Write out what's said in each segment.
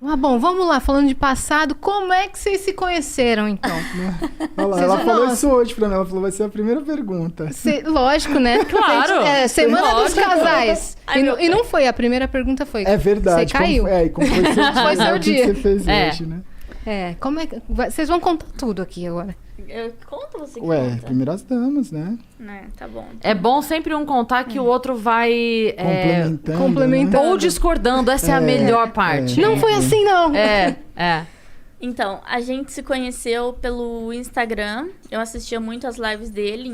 Ah, bom, vamos lá, falando de passado, como é que vocês se conheceram, então? Olha lá, ela falou isso hoje pra mim, ela falou, vai ser a primeira pergunta. Lógico, né? Claro. Semana dos casais. Ai, E não foi, a primeira pergunta foi... É verdade. Você caiu. Como foi seu dia, Foi seu o que dia. você fez hoje, né? Como é que... Vocês vão contar tudo aqui agora. Eu conto você que Ué, conta. primeiras damas, né? Tá bom. É bom sempre um contar que o outro vai... complementando. Ou discordando, essa é a melhor parte. Não foi assim, não. Então, a gente se conheceu pelo Instagram. Eu assistia muito as lives dele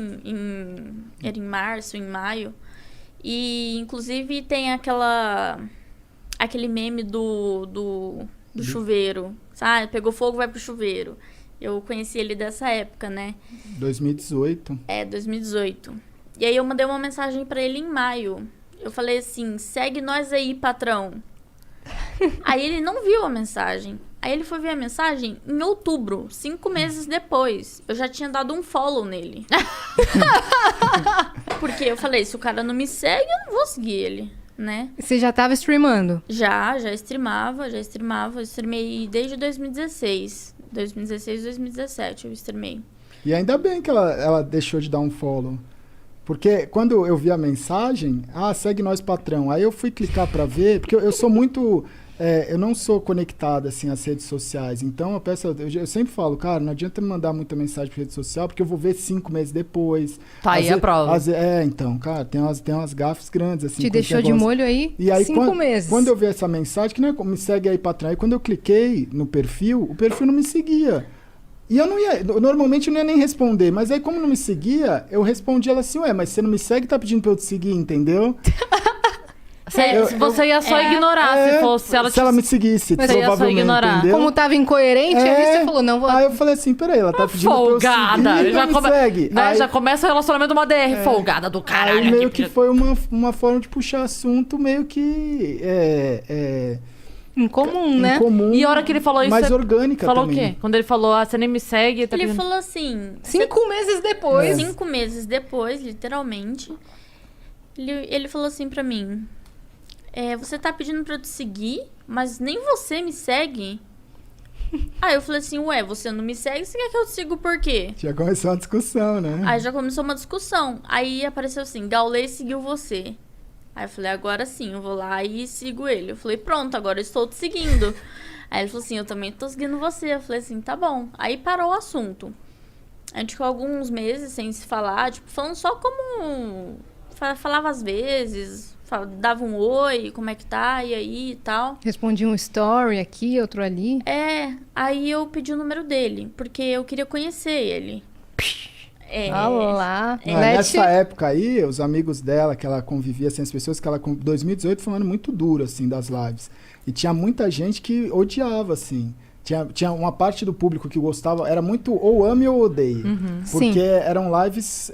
era em março, em maio. E, inclusive, tem aquele meme do chuveiro. Sabe? Pegou fogo, vai pro chuveiro. Eu conheci ele dessa época, né? 2018. 2018. E aí eu mandei uma mensagem pra ele em maio. Eu falei assim, segue nós aí, patrão. Aí ele não viu a mensagem. Aí ele foi ver a mensagem em outubro, 5 meses depois. Eu já tinha dado um follow nele. Porque eu falei, se o cara não me segue, eu não vou seguir ele, né? Você já tava streamando? Já streamava. Eu streamei desde 2016. 2017 eu streamei. E ainda bem que ela deixou de dar um follow. Porque quando eu vi a mensagem, segue nós, patrão. Aí eu fui clicar pra ver, porque eu sou muito... eu não sou conectado, assim, às redes sociais. Então, eu sempre falo, cara, não adianta me mandar muita mensagem pra rede social, porque eu vou ver 5 meses depois. Tá aí a prova. Então, cara, tem umas gafes grandes, assim. Te deixou de molho aí, e aí 5 meses. Quando eu vi essa mensagem, que não é me segue aí, patrão. Aí quando eu cliquei no perfil, o perfil não me seguia. E eu não ia, normalmente eu não ia nem responder, mas aí como não me seguia, eu respondi ela assim, mas você não me segue, tá pedindo pra eu te seguir, entendeu? Você ia só ignorar se fosse... Se ela me seguisse, você ia só ignorar. Entendeu? Como tava incoerente, aí você falou, não vou... Aí eu falei assim, peraí, ela tá pedindo folgada. pra eu seguir, então me segue. Aí, já começa o relacionamento de uma DR, folgada do caralho. Aí meio que foi uma forma de puxar assunto meio que... Incomum, né? Incomum, e a hora que ele falou isso... mais orgânica falou também. o quê? Quando ele falou, você nem me segue... Ele falou assim... 5 meses depois. 5 meses depois, literalmente. Ele falou assim pra mim... você tá pedindo pra eu te seguir, mas nem você me segue? Aí eu falei assim, você não me segue, você quer que eu te siga por quê? Já começou uma discussão, né? Aí já começou uma discussão. Aí apareceu assim, Gaulês seguiu você. Aí eu falei, agora sim, eu vou lá e sigo ele. Eu falei, pronto, agora eu estou te seguindo. Aí ele falou assim, eu também tô seguindo você. Eu falei assim, tá bom. Aí parou o assunto. A gente ficou alguns meses sem se falar, tipo, falando só como... Falava às vezes, dava um oi, como é que tá, e aí e tal. Respondi um story aqui, outro ali. Aí eu pedi o número dele, porque eu queria conhecer ele. Olá. Nessa época aí, os amigos dela, que ela convivia, assim, as pessoas que ela... 2018 foi um ano muito duro, assim, das lives. E tinha muita gente que odiava, assim. Tinha uma parte do público que gostava, era muito ou ame ou odeie. Porque eram lives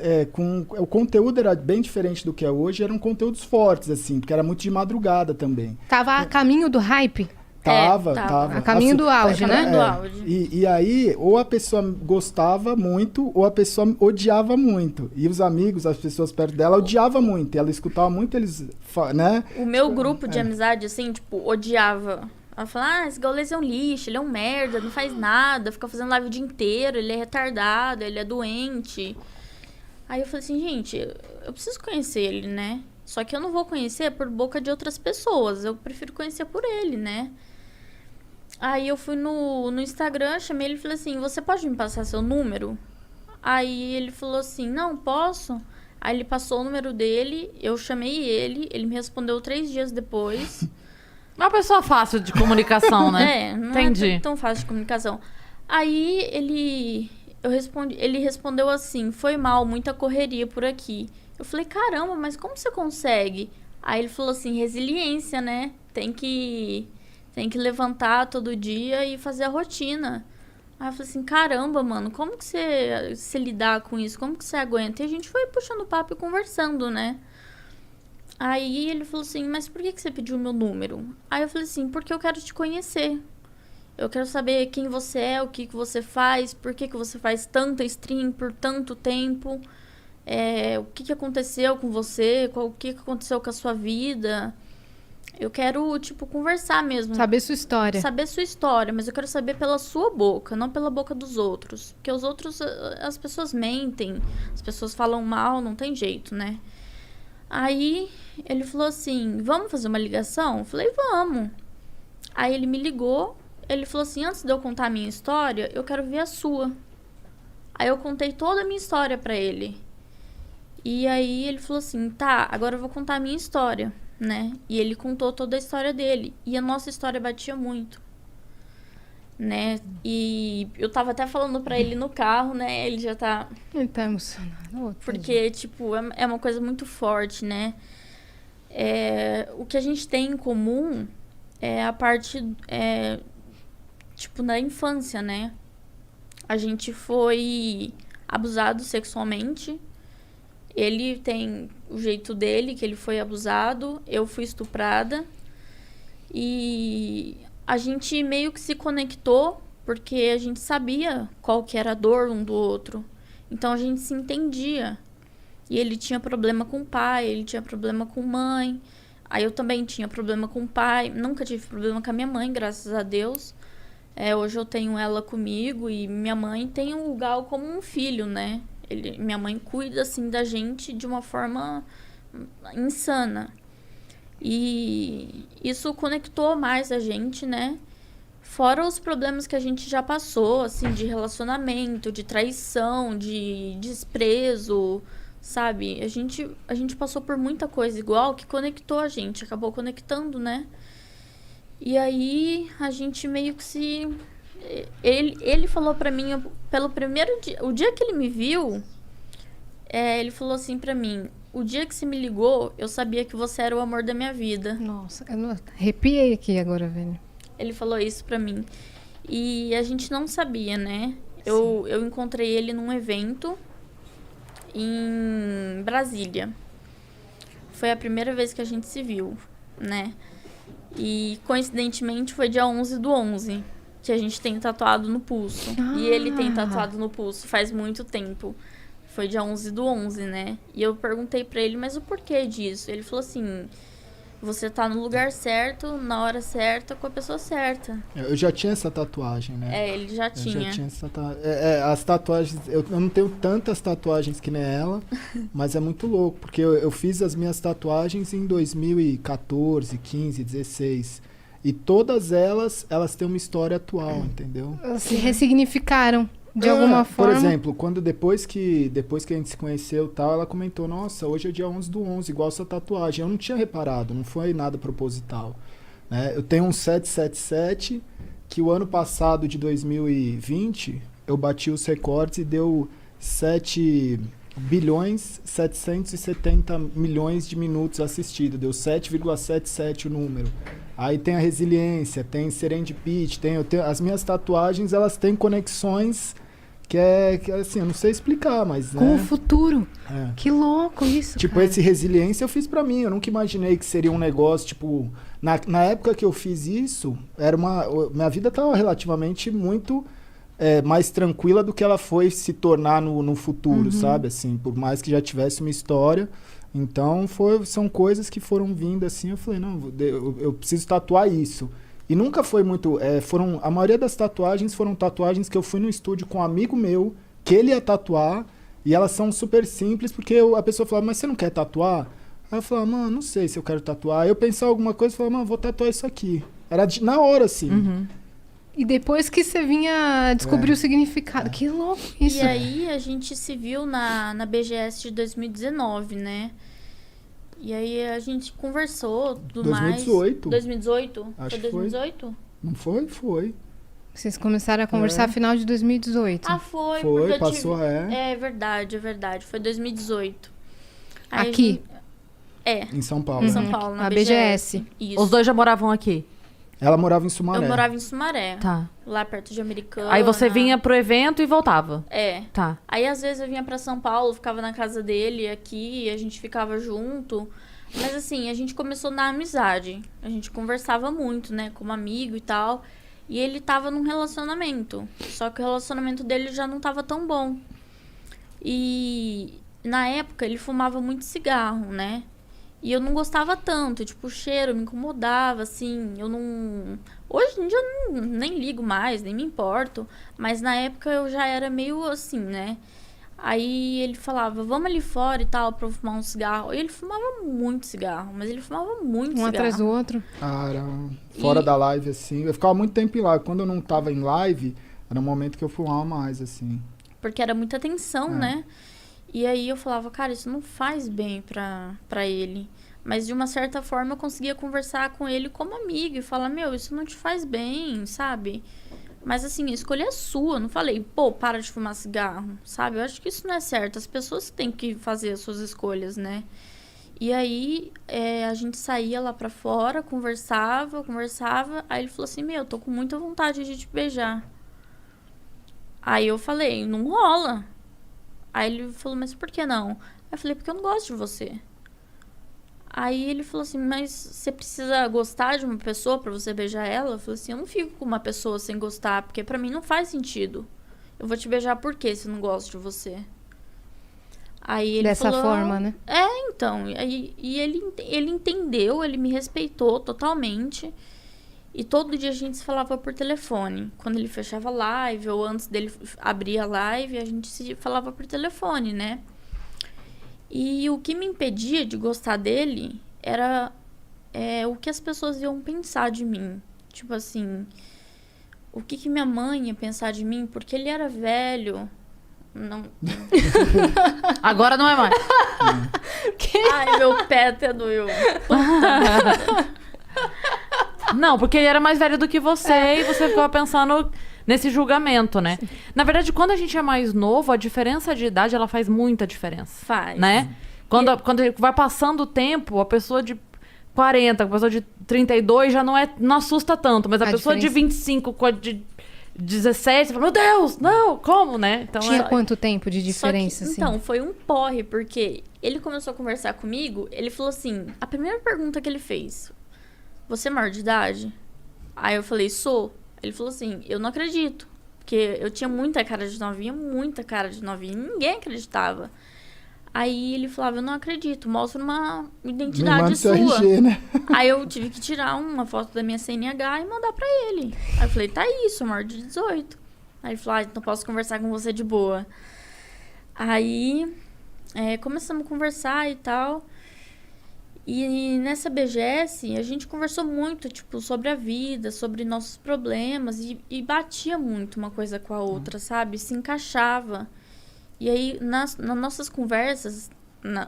o conteúdo era bem diferente do que é hoje, eram conteúdos fortes, assim, porque era muito de madrugada também. Tava a caminho do hype? Tava. A caminho assim, do auge, né? Do auge. E aí, ou a pessoa gostava muito, ou a pessoa odiava muito. E os amigos, as pessoas perto dela, odiavam muito. E ela escutava muito eles, né? O meu grupo de amizade, assim, tipo, odiava. Ela fala, esse Gaulês é um lixo, ele é um merda, não faz nada, fica fazendo live o dia inteiro, ele é retardado, ele é doente. Aí eu falei assim, gente, eu preciso conhecer ele, né? Só que eu não vou conhecer por boca de outras pessoas, eu prefiro conhecer por ele, né? Aí eu fui no Instagram, chamei ele e falei assim, você pode me passar seu número? Aí ele falou assim, não, posso. Aí ele passou o número dele, eu chamei ele me respondeu 3 dias depois. Uma pessoa fácil de comunicação, né? Não Entendi. é tão fácil de comunicação. Aí ele respondeu assim, foi mal, muita correria por aqui. Eu falei, caramba, mas como você consegue? Aí ele falou assim, resiliência, né? Tem que levantar todo dia e fazer a rotina. Aí eu falei assim, caramba, mano, como que você lidar com isso? Como que você aguenta? E a gente foi puxando papo e conversando, né? Aí ele falou assim, mas por que você pediu meu número? Aí eu falei assim, porque eu quero te conhecer. Eu quero saber quem você é, o que você faz, por que você faz tanta stream por tanto tempo. O que aconteceu com você, o que aconteceu com a sua vida. Eu quero, tipo, conversar mesmo. Saber sua história. Saber sua história, mas eu quero saber pela sua boca, não pela boca dos outros. Porque os outros, as pessoas mentem, as pessoas falam mal, não tem jeito, né? Aí ele falou assim, vamos fazer uma ligação? Eu falei, vamos. Aí ele me ligou, ele falou assim, antes de eu contar a minha história, eu quero ver a sua. Aí eu contei toda a minha história pra ele. E aí ele falou assim, tá, agora eu vou contar a minha história, né? E ele contou toda a história dele. E a nossa história batia muito, né? E eu tava até falando pra ele no carro, né? Ele já tá... Ele tá emocionado. Ô, Porque, tipo, é uma coisa muito forte, né? O que a gente tem em comum é a parte, tipo, da infância, né? A gente foi abusado sexualmente. Ele tem o jeito dele, que ele foi abusado. Eu fui estuprada. E a gente meio que se conectou porque a gente sabia qual que era a dor um do outro. Então a gente se entendia. E ele tinha problema com o pai, ele tinha problema com mãe. Aí eu também tinha problema com o pai. Nunca tive problema com a minha mãe, graças a Deus. Hoje eu tenho ela comigo e minha mãe tem o Gal como um filho, né? Minha mãe cuida, assim, da gente de uma forma insana. E isso conectou mais a gente, né? Fora os problemas que a gente já passou, assim, de relacionamento, de traição, de desprezo, sabe? A gente passou por muita coisa igual que conectou a gente, acabou conectando, né? E aí a gente meio que se... Ele falou pra mim, pelo primeiro dia... O dia que ele me viu, ele falou assim pra mim, o dia que você me ligou, eu sabia que você era o amor da minha vida. Nossa, eu não... arrepiei aqui agora, velho. Ele falou isso pra mim. E a gente não sabia, né? Eu encontrei ele num evento em Brasília. Foi a primeira vez que a gente se viu, né? E, coincidentemente, foi dia 11/11, que a gente tem tatuado no pulso. E ele tem tatuado no pulso faz muito tempo. Foi dia 11/11, né? E eu perguntei pra ele, mas o porquê disso? Ele falou assim, você tá no lugar certo, na hora certa, com a pessoa certa. Eu já tinha essa tatuagem, né? Ele já tinha. Eu já tinha essa as tatuagens... Eu não tenho tantas tatuagens que nem ela, mas é muito louco, porque eu fiz as minhas tatuagens em 2014, 15, 16. E todas elas têm uma história atual, entendeu? Se ressignificaram de alguma forma. Por exemplo, depois que a gente se conheceu e tal, ela comentou, nossa, hoje é dia 11/11, igual essa tatuagem. Eu não tinha reparado, não foi nada proposital. Né? Eu tenho um 777, que o ano passado, de 2020, eu bati os recordes e deu 7.770 de minutos assistidos. Deu 7,77 o número. Aí tem a resiliência, tem serendipity, as minhas tatuagens, elas têm conexões que assim, eu não sei explicar, mas... Com né? o futuro. É. Que louco isso, Tipo, cara. esse resiliência eu fiz pra mim, eu nunca imaginei que seria um negócio, tipo... Na época que eu fiz isso, minha vida tava relativamente muito mais tranquila do que ela foi se tornar no futuro, sabe? Assim, por mais que já tivesse uma história... Então, são coisas que foram vindo assim, eu falei, não, eu preciso tatuar isso. E nunca foi muito... a maioria das tatuagens foram tatuagens que eu fui no estúdio com um amigo meu, que ele ia tatuar, e elas são super simples, porque a pessoa falava, mas você não quer tatuar? Aí eu falava, mano, não sei se eu quero tatuar. Aí eu pensava alguma coisa e falava, mano, vou tatuar isso aqui. Era na hora, assim. Uhum. E depois que você vinha descobrir o significado. Que louco isso. E aí a gente se viu na BGS de 2019, né? E aí a gente conversou, tudo 2018. mais. 2018? Acho Foi que foi. 2018? Não foi? Foi. Vocês começaram a conversar no final de 2018. Ah, foi. Foi, porque eu passou, É verdade. Foi 2018. Aí Aqui? Em São Paulo. Em São Paulo, na A BGS. BGS. Isso. Os dois já moravam aqui? Ela morava em Sumaré. Eu morava em Sumaré. Tá. Lá perto de Americana. Aí você vinha pro evento e voltava? Tá. Aí às vezes eu vinha pra São Paulo, ficava na casa dele aqui, a gente ficava junto. Mas assim, a gente começou na amizade. A gente conversava muito, né, como amigo e tal. E ele tava num relacionamento. Só que o relacionamento dele já não tava tão bom. E na época ele fumava muito cigarro, né? E eu não gostava tanto, tipo, o cheiro me incomodava, assim, eu não... Hoje em dia eu nem ligo mais, nem me importo, mas na época eu já era meio assim, né? Aí ele falava, vamos ali fora e tal, pra eu fumar um cigarro. E ele fumava muito cigarro, mas ele fumava muito cigarro. atrás do outro. Era fora da live, assim. Eu ficava muito tempo em live. Quando eu não tava em live, era um momento que eu fumava mais, assim. Porque era muita tensão, né? E aí eu falava, cara, isso não faz bem pra ele. Mas de uma certa forma eu conseguia conversar com ele como amigo e falar, meu, isso não te faz bem, sabe? Mas assim, a escolha é sua. Eu não falei, pô, para de fumar cigarro, sabe? Eu acho que isso não é certo. As pessoas têm que fazer as suas escolhas, né? E aí a gente saía lá pra fora, conversava. Aí ele falou assim, meu, eu tô com muita vontade de te beijar. Aí eu falei, não rola. Aí ele falou, mas por que não? Aí eu falei, porque eu não gosto de você. Aí ele falou assim, mas você precisa gostar de uma pessoa pra você beijar ela? Eu falei assim, eu não fico com uma pessoa sem gostar, porque pra mim não faz sentido. Eu vou te beijar por quê se eu não gosto de você? Aí ele Dessa falou, forma, né? Então. E ele entendeu, ele me respeitou totalmente. E todo dia a gente se falava por telefone. Quando ele fechava live ou antes dele abrir a live, a gente se falava por telefone, né? E o que me impedia de gostar dele era o que as pessoas iam pensar de mim. Tipo assim, o que minha mãe ia pensar de mim, porque ele era velho. Não. Agora não é mais. Ai, meu pé até doeu. Não, porque ele era mais velho do que você e você ficava pensando nesse julgamento, né? Sim. Na verdade, quando a gente é mais novo, a diferença de idade, ela faz muita diferença. Faz. Né? Quando vai passando o tempo, a pessoa de 40, a pessoa de 32 já não assusta tanto, mas a pessoa de 25 com a de 17, você fala, meu Deus, não, como, né? Então, tinha quanto tempo de diferença, assim? Então, foi um porre, porque ele começou a conversar comigo, ele falou assim, a primeira pergunta que ele fez, você é maior de idade? Aí eu falei, sou. Ele falou assim, eu não acredito. Porque eu tinha muita cara de novinha, ninguém acreditava. Aí ele falava, eu não acredito, mostra uma identidade sua. RG, né? Aí eu tive que tirar uma foto da minha CNH e mandar pra ele. Aí eu falei, tá aí, sou maior de 18. Aí ele falou, então posso conversar com você de boa. Aí começamos a conversar e tal. E nessa BGS, a gente conversou muito, tipo, sobre a vida, sobre nossos problemas. E batia muito uma coisa com a outra, sabe? Se encaixava. E aí, nas nossas conversas,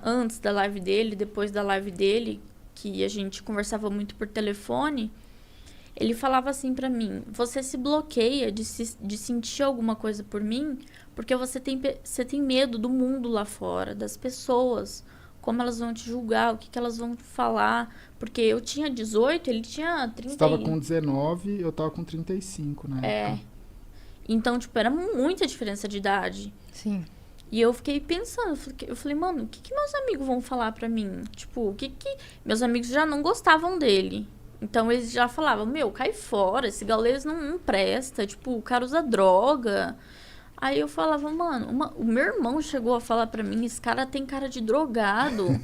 antes da live dele, depois da live dele, que a gente conversava muito por telefone, ele falava assim pra mim, você se bloqueia de sentir alguma coisa por mim, porque você tem medo do mundo lá fora, das pessoas, como elas vão te julgar, o que elas vão falar. Porque eu tinha 18, ele tinha 30. Você tava com 19, eu tava com 35, né? Então, tipo, era muita diferença de idade. Sim. E eu fiquei pensando, eu falei, mano, o que meus amigos vão falar pra mim? Tipo, meus amigos já não gostavam dele. Então, eles já falavam, meu, cai fora, esse gaulês não presta, tipo, o cara usa droga. Aí eu falava, mano, o meu irmão chegou a falar pra mim, esse cara tem cara de drogado.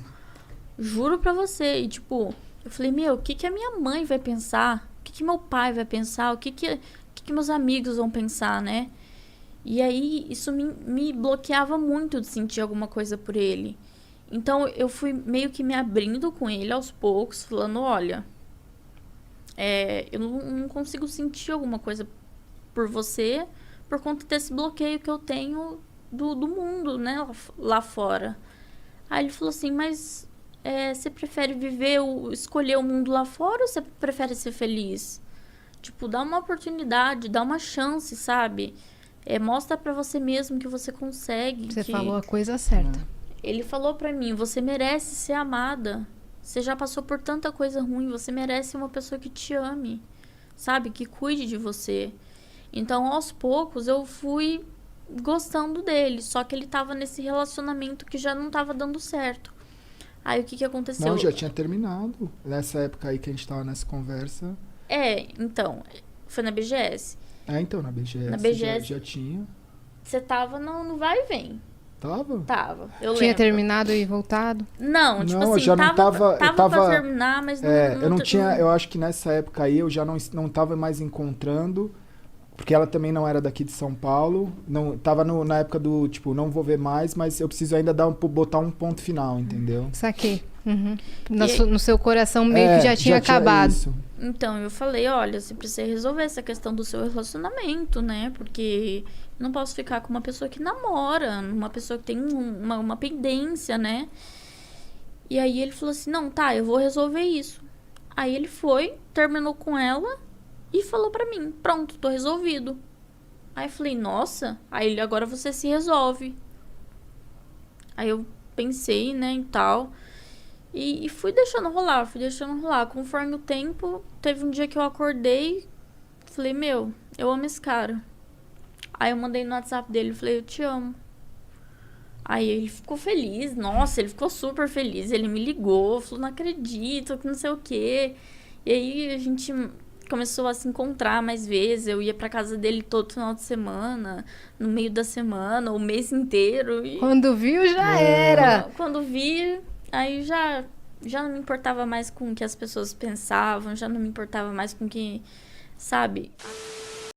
Juro pra você. E, tipo, eu falei, meu, o que a minha mãe vai pensar? O que meu pai vai pensar? O que meus amigos vão pensar, né? E aí, isso me bloqueava muito de sentir alguma coisa por ele. Então, eu fui meio que me abrindo com ele aos poucos, falando, olha, eu não consigo sentir alguma coisa por você por conta desse bloqueio que eu tenho do mundo, né, lá fora. Aí ele falou assim, mas você prefere escolher o mundo lá fora ou você prefere ser feliz? Tipo, dá uma oportunidade, dá uma chance, sabe? Mostra pra você mesmo que você consegue. Você falou a coisa certa. Ele falou pra mim, você merece ser amada. Você já passou por tanta coisa ruim, você merece uma pessoa que te ame, sabe? Que cuide de você. Então, aos poucos, eu fui gostando dele. Só que ele tava nesse relacionamento que já não tava dando certo. Aí, o que aconteceu? Não, já tinha terminado. Nessa época aí que a gente tava nessa conversa. Então, foi na BGS. Então, na BGS. Na BGS já tinha. Você tava no vai e vem. Tava? Tava, eu Tinha lembro. terminado e voltado? Não, tipo Não, eu assim, já não tava- eu tava- pra terminar, mas não... Eu não tinha, eu acho que nessa época aí eu já não tava mais encontrando, porque ela também não era daqui de São Paulo, não tava na época do, tipo, não vou ver mais, mas eu preciso ainda botar um ponto final, entendeu? Saquei. Uhum. E- No seu coração meio que já tinha acabado. isso. Então, eu falei, olha, você precisa resolver essa questão do seu relacionamento, né? Porque eu não posso ficar com uma pessoa que namora, uma pessoa que tem uma pendência, né? E aí ele falou assim, não, tá, eu vou resolver isso. Aí ele foi, terminou com ela e falou pra mim, pronto, tô resolvido. Aí eu falei, nossa, aí ele, agora você se resolve. Aí eu pensei, né, e tal... E fui deixando rolar. Conforme o tempo, teve um dia que eu acordei, falei, meu, eu amo esse cara. Aí eu mandei no WhatsApp dele, falei, eu te amo. Aí ele ficou feliz, nossa, ele ficou super feliz. Ele me ligou, falou, não acredito, que não sei o quê. E aí a gente começou a se encontrar mais vezes. Eu ia pra casa dele todo final de semana, no meio da semana, o mês inteiro. E Quando viu, já era. quando vi... Aí já não me importava mais com o que as pessoas pensavam, já não me importava mais com o que, sabe?